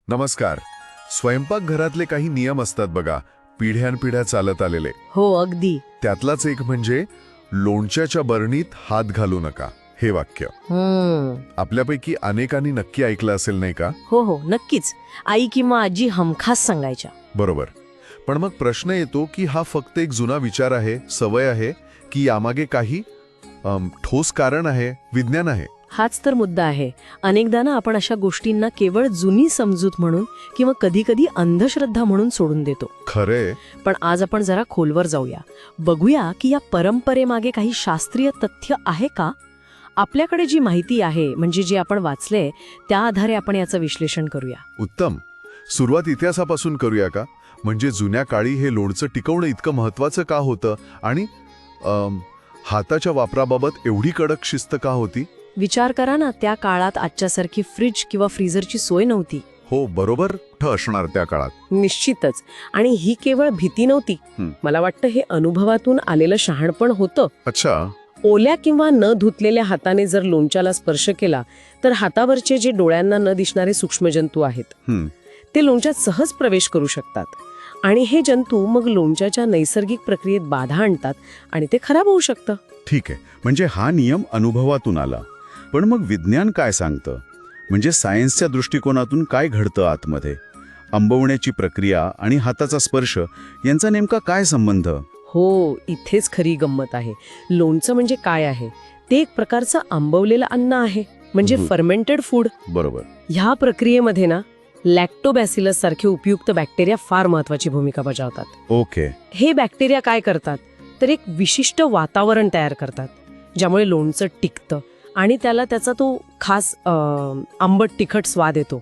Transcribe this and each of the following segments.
नमस्कार. स्वयंपाकघरातले काही नियम असतात बघा, पिढ्यानपिढ्या चालत आलेले. हो अगदी. त्यातलाच एक म्हणजे लोणच्याच्या बरणीत हात घालू नका हे वाक्य. आपल्यापैकी अनेकांनी नक्की ऐकलं असेल नाही का? हो हो नक्कीच. आई किंवा आजी हमखास सांगायच्या. बरोबर. पण मग प्रश्न येतो की हा फक्त एक जुना विचार आहे, सवय आहे, की यामागे काही ठोस कारण आहे, विज्ञान आहे? हाच तर मुद्दा आहे. अनेकदा ना आपण अशा गोष्टींना केवळ जुनी समजूत म्हणून किंवा कधी कधी अंधश्रद्धा म्हणून सोडून देतो. खरे. पण आज आपण जरा खोलवर जाऊया. बघूया की या परंपरेमागे काही शास्त्रीय तथ्य आहे का. आपल्याकडे जी माहिती आहे, म्हणजे जे आपण वाचले, त्या आधारे आपण याचं विश्लेषण करूया. उत्तम. सुरुवात इतिहासापासून करूया का? म्हणजे जुन्या काळी हे लोणचं टिकवणं इतकं महत्वाचं का होतं आणि हाताच्या वापराबाबत एवढी कडक शिस्त का होती? विचार करा ना, त्या काळात आजच्यासारखी फ्रिज किंवा फ्रीझरची सोय नव्हती. हो बरोबर. असणार त्या काळात. निश्चितच. आणि ही केवळ भीती नव्हती. मला वाटतं हे अनुभवातून आलेलं शहाणपण होतं. अच्छा. ओल्या किंवा न धुतलेल्या हाताने जर लोणच्याला स्पर्श केला तर हातावरचे जे डोळ्यांना न दिसणारे सूक्ष्मजंतू आहेत ते लोणच्यात सहज प्रवेश करू शकतात. आणि हे जंतू मग लोणच्याच्या नैसर्गिक प्रक्रियेत बाधा आणतात आणि ते खराब होऊ शकतं. ठीक आहे. म्हणजे हा नियम अनुभवातून आला. पण मग विज्ञान काय सांगतं? म्हणजे सायन्सच्या दृष्टिकोनातून काय घडतं आतमध्ये? आंबवण्याची प्रक्रिया आणि हाताचा स्पर्श यांचा नेमका काय संबंध? हो, इथेच खरी गंमत आहे. लोणचं म्हणजे काय आहे? ते एक प्रकारचं आंबवलेलं अन्न आहे, म्हणजे फर्मेंटेड फूड. बरोबर. ह्या प्रक्रियेमध्ये ना लॅक्टोबॅसिलस सारखे उपयुक्त बॅक्टेरिया फार महत्वाची भूमिका बजावतात. ओके. हे बॅक्टेरिया काय करतात तर एक विशिष्ट वातावरण तयार करतात, ज्यामुळे लोणचं टिकतं आणि त्याला त्याचा तो खास आंबट तिखट स्वाद येतो.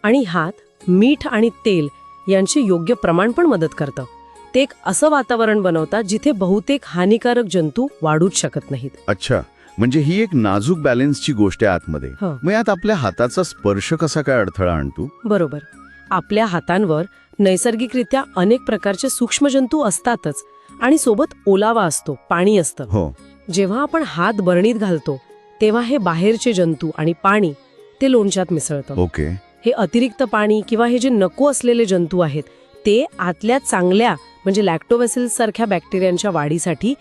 आणि ह्यात मीठ आणि तेल यांचे योग्य प्रमाण पण मदत करतं. ते एक असं वातावरण बनवतात जिथे बहुतेक हानिकारक जंतू वाढूच शकत नाहीत. अच्छा. म्हणजे ही एक नाजूक बॅलन्सची गोष्ट आहे आतमध्ये. मग यात आपल्या हाताचा स्पर्श कसा काय अडथळा आणतो? बरोबर. आपल्या हातांवर नैसर्गिकरित्या अनेक प्रकारचे सूक्ष्मजंतू असतातच आणि सोबत ओलावा असतो, पाणी असतं. हो. जेव्हा आपण हात बरणीत घालतो तेव्हा हे बाहेरचे जंतू आणि पाणी ते लोणच्यात मिसळतं. ओके. हे अतिरिक्त पाणी किंवा हे जे नको असलेले जंतू आहेत ते आतल्या चांगल्या म्हणजे लॅक्टोबॅसिलस सारख्या बॅक्टेरियांच्या वाढीसाठी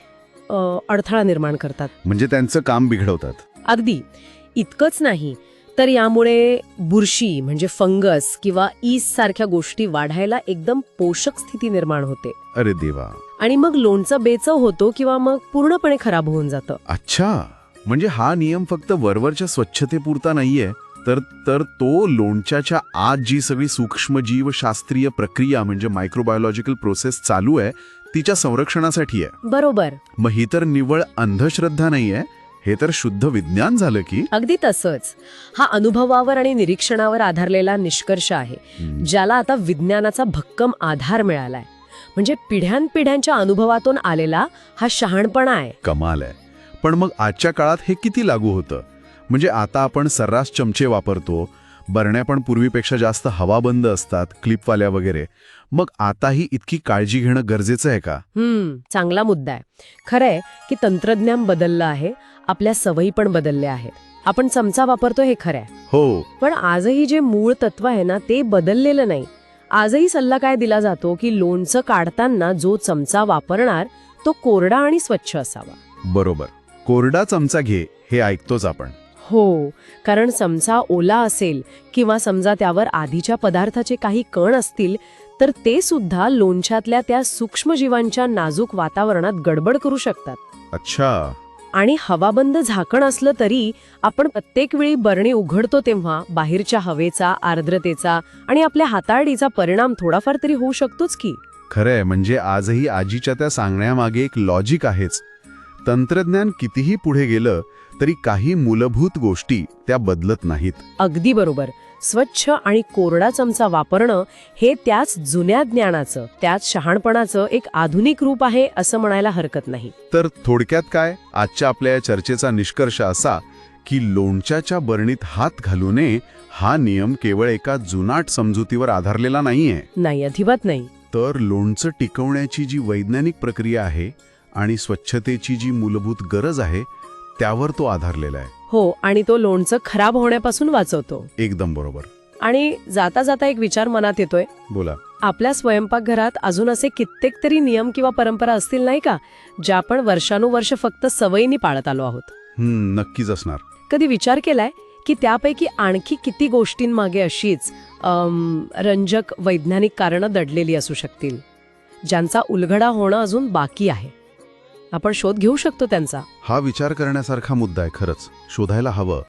अडथळा निर्माण करतात. म्हणजे त्यांचं काम बिघडवतात. अगदी. इतकंच नाही तर यामुळे बुरशी म्हणजे फंगस किंवा ईस्ट सारख्या गोष्टी वाढायला एकदम पोषक स्थिती निर्माण होते. अरे देवा. आणि मग लोणचं बेचव होतो किंवा मग पूर्णपणे खराब होऊन जातं. अच्छा. म्हणजे हा नियम फक्त वरवरच्या स्वच्छतेपुरता नाहीये, तर तो लोणच्याच्या आत जी सगळी सूक्ष्मजीव शास्त्रीय प्रक्रिया म्हणजे मायक्रोबायोलॉजिकल प्रोसेस चालू आहे तिच्या संरक्षणासाठी आहे. बरोबर. मग ही तर निव्वळ अंधश्रद्धा नाहीये, हे तर शुद्ध विज्ञान झालं की. अगदी तसंच. हा अनुभवावर आणि निरीक्षणावर आधारलेला निष्कर्ष आहे, ज्याला आता विज्ञानाचा भक्कम आधार मिळालाय. म्हणजे पिढ्यानपिढ्यांच्या अनुभवातून आलेला हा शहाणपणा आहे. कमाल आहे. पण मग आजच्या काळात हे किती लागू होतं? म्हणजे आता आपण सर्रास चमचे वापरतो, बरण्या पण पूर्वीपेक्षा जास्त हवाबंद असतात, क्लिपवाल्या वगैरे. मग आताही इतकी काळजी घेणं गरजेचं आहे का? चांगला मुद्दा आहे. खरंय की तंत्रज्ञान बदललं आहे, आपल्या सवयी पण बदलल्या आहेत. आपण चमचा वापरतो हे खरंय. हो. पण आजही जे मूळ तत्व आहे ना ते बदललेलं नाही. आजही सल्ला काय दिला जातो की लोणचं काढताना जो चमचा वापरणार तो कोरडा आणि स्वच्छ असावा. बरोबर. कोरडा चमचा घे हे ऐकतोच आपण. हो, कारण चमचा ओला असेल किंवा समजा त्यावर आधीच्या पदार्थाचे काही कण असतील तर ते सुद्धा लोणच्यातल्या त्या सूक्ष्मजीवांच्या नाजूक वातावरणात गडबड करू शकतात. अच्छा. आणि हवाबंद झाकण असलं तरी आपण प्रत्येक वेळी बरणी उघडतो तेव्हा बाहेरच्या हवेचा, आर्द्रतेचा आणि आपल्या हाताळीचा परिणाम थोडाफार तरी होऊ शकतोच की. खरंय. म्हणजे आजही आजीच्या त्या सांगण्यामागे एक लॉजिक आहेच. तंत्रज्ञान कितीही पुढे गेलं तरी काही मूलभूत गोष्टी त्या बदलत नाहीत. अगदी बरोबर. स्वच्छ आणि कोरडा चमचा वापरणं हे त्याच जुन्या ज्ञानाचं, त्याच शहाणपणाचं एक आधुनिक रूप आहे असं म्हणायला हरकत नाही. तर थोडक्यात काय, आजच्या आपल्या या चर्चेचा निष्कर्ष असा की लोणच्याच्या बरणीत हात घालू नये हा नियम केवळ एका जुनाट समजुतीवर आधारलेला नाहीये. नाही, अजिबात नाही. तर लोणचं टिकवण्याची जी वैज्ञानिक प्रक्रिया आहे आणि स्वच्छतेची जी मूलभूत गरज आहे त्यावर तो आधारलेला आहे. हो, आणि तो लोणचं खराब होण्यापासून वाचवतो. एकदम बरोबर. आणि जाता जाता एक विचार मनात येतोय, बोला. आपल्या स्वयंपाकघरात अजून असे कित्येक तरी नियम किंवा परंपरा असतील नाही का, ज्या आपण वर्षानुवर्ष फक्त सवयीने पाळत आलो आहोत. नक्कीच असणार. कधी विचार केलाय की त्यापैकी आणखी किती गोष्टींमागे अशीच रंजक वैज्ञानिक कारणं दडलेली असू शकतील, ज्यांचा उलगडा होणं अजून बाकी आहे? आपण शोध घेऊ शकतो त्यांचा. हा विचार करण्यासारखा मुद्दा आहे खरंच. शोधायला हवं.